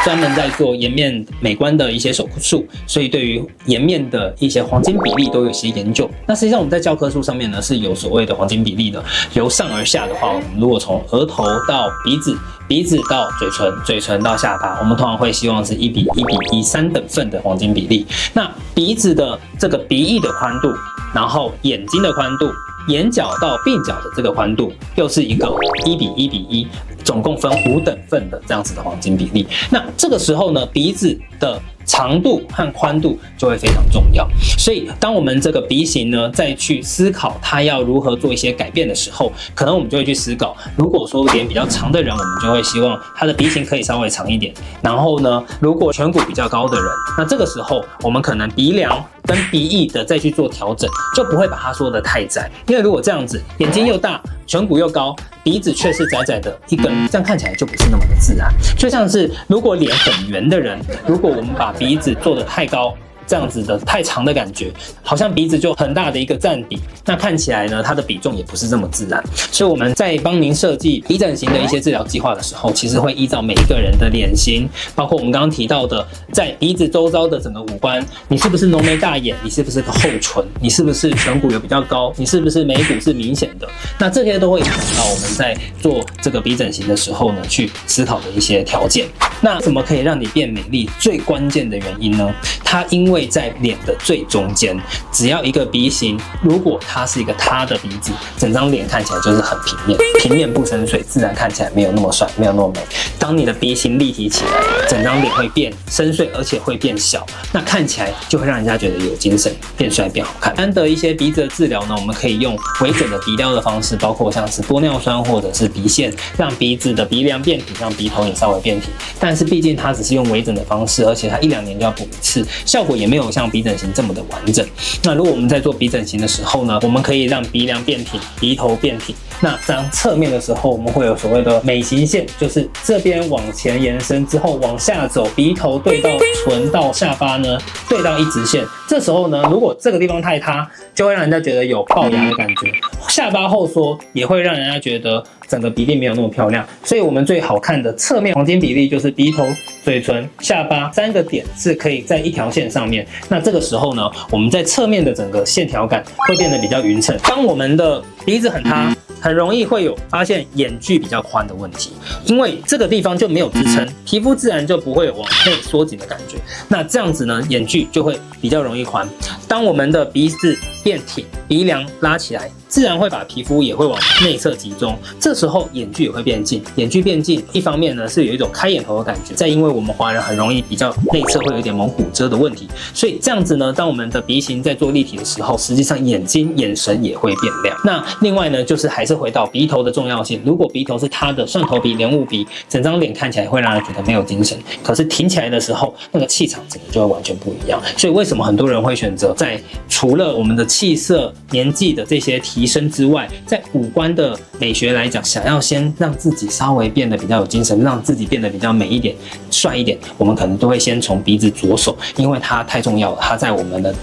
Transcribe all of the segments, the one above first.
专门在做颜面美观的一些手术，所以对于颜面的一些黄金比例都有些研究。那实际上我们在教科书上面呢是有所谓的黄金比例的，由上而下的话，我们如果从额头到鼻子，鼻子到嘴唇，嘴唇到下巴，我们通常会希望是1比1比1 3等份的黄金比例。那鼻子的这个鼻翼的宽度，然后眼睛的宽度，眼角到鬓角的这个宽度，又是一个1比1比1，总共分5等份的这样子的黄金比例。那这个时候呢，鼻子的长度和宽度就会非常重要，所以当我们这个鼻型呢再去思考它要如何做一些改变的时候，可能我们就会去思考，如果说脸比较长的人，我们就会希望他的鼻型可以稍微长一点。然后呢，如果颧骨比较高的人，那这个时候我们可能鼻梁跟鼻翼的再去做调整，就不会把它缩得太窄。因为如果这样子，眼睛又大，颧骨又高，鼻子却是窄窄的一根，这样看起来就不是那么的自然。就像是如果脸很圆的人，如果我们把鼻子做得太高，这样子的太长的感觉，好像鼻子就很大的一个占比，那看起来呢，它的比重也不是这么自然。所以我们在帮您设计鼻整形的一些治疗计划的时候，其实会依照每一个人的脸型，包括我们刚刚提到的，在鼻子周遭的整个五官，你是不是浓眉大眼，你是不是个厚唇，你是不是颧骨有比较高，你是不是眉骨是明显的，那这些都会影响到我们在做这个鼻整形的时候呢，去思考的一些条件。那怎么可以让你变美丽？最关键的原因呢，它因为在脸的最中间，只要一个鼻型，如果它是一个塌的鼻子，整张脸看起来就是很平面，平面不生水，自然看起来没有那么帅，没有那么美。当你的鼻型立体起来，整张脸会变深邃，而且会变小，那看起来就会让人家觉得有精神，变帅变好看。单的一些鼻子的治疗呢，我们可以用微整的鼻雕的方式，包括像是玻尿酸或者是鼻线，让鼻子的鼻梁变挺，让鼻头也稍微变挺。但是毕竟它只是用微整的方式，而且它1-2年就要补一次，效果也没有像鼻整形这么的完整。那如果我们在做鼻整形的时候呢，我们可以让鼻梁变挺，鼻头变挺。那当侧面的时候，我们会有所谓的美型线，就是这边往前延伸之后往下走，鼻头对到唇到下巴呢，对到一直线。这时候呢，如果这个地方太塌，就会让人家觉得有龅牙的感觉；下巴后缩也会让人家觉得整个比例没有那么漂亮。所以我们最好看的侧面黄金比例就是鼻头、嘴唇、下巴3个点是可以在一条线上面。那这个时候呢，我们在侧面的整个线条感会变得比较匀称。当我们的鼻子很塌，很容易会有发现眼距比较宽的问题，因为这个地方就没有支撑，皮肤自然就不会往内缩紧的感觉。那这样子呢，眼距就会比较容易宽。当我们的鼻子变挺，鼻梁拉起来，自然会把皮肤也会往内侧集中，这时候眼距也会变近。眼距变近，一方面呢是有一种开眼头的感觉，再因为我们华人很容易比较内侧会有一点蒙古遮的问题，所以这样子呢，当我们的鼻型在做立体的时候，实际上眼睛眼神也会变亮。那另外呢，就是还是回到鼻头的重要性。如果鼻头是塌的蒜头鼻、莲雾鼻，整张脸看起来会让人觉得没有精神，可是挺起来的时候，那个气场整个就会完全不一样。所以为什么很多人会选择在除了我们的气色、年纪的这些提升之外，在五官的美学来讲，想要先让自己稍微变得比较有精神，让自己变得比较美一点、帅一点，我们可能都会先从鼻子着手，因为它太重要了。它在我们的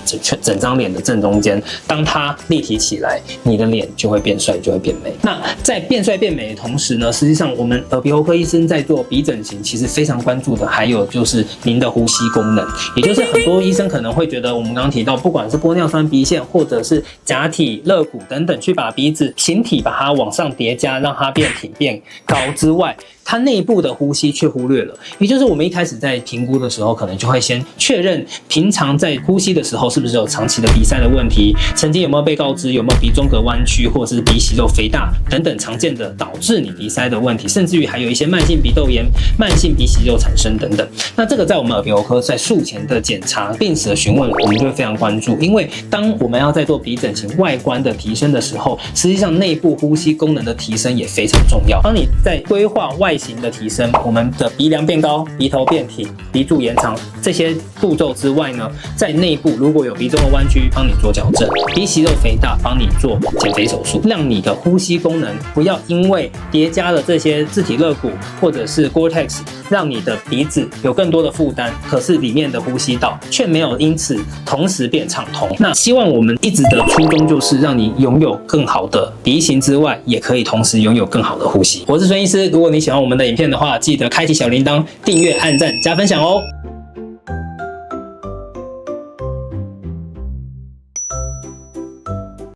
整张脸的正中间，当它立体起来，你的脸就会变帅，就会变美。那在变帅变美的同时呢，实际上我们耳鼻喉科医生在做鼻整形，其实非常关注的还有就是您的呼吸功能，也就是很多医生可能会觉得，我们刚刚提到，不管是玻尿酸鼻线或者是假体、肋骨等等，去把鼻子形体把它往上叠加，让它变挺变高之外，它内部的呼吸却忽略了。也就是我们一开始在评估的时候，可能就会先确认平常在呼吸的时候是不是有长期的鼻塞的问题，曾经有没有被告知有没有鼻中隔弯曲，或者是鼻息肉肥大等等常见的导致你鼻塞的问题，甚至于还有一些慢性鼻窦炎、慢性鼻息肉产生等等。那这个在我们耳鼻喉科在术前的检查、病史的询问，我们就会非常关注，因为当我们要在做鼻整形外观的提升的时候，实际上内部呼吸功能的提升也非常重要。当你在规划外形的提升，我们的鼻梁变高、鼻头变挺、鼻柱延长这些步骤之外呢，在内部如果有鼻中的弯曲，帮你做矫正；鼻息肉肥大，帮你做减肥手术，让你的呼吸功能不要因为叠加了这些自体肋骨或者是 Gore-Tex， 让你的鼻子有更多的负担，可是里面的呼吸道却没有因此同时变畅通。那希望我们一直的初衷就是让你拥有更好的鼻型之外，也可以同时拥有更好的呼吸。我是孙医师，如果你喜欢我我们的影片的话，记得开启小铃铛、订阅、按赞、加分享哦。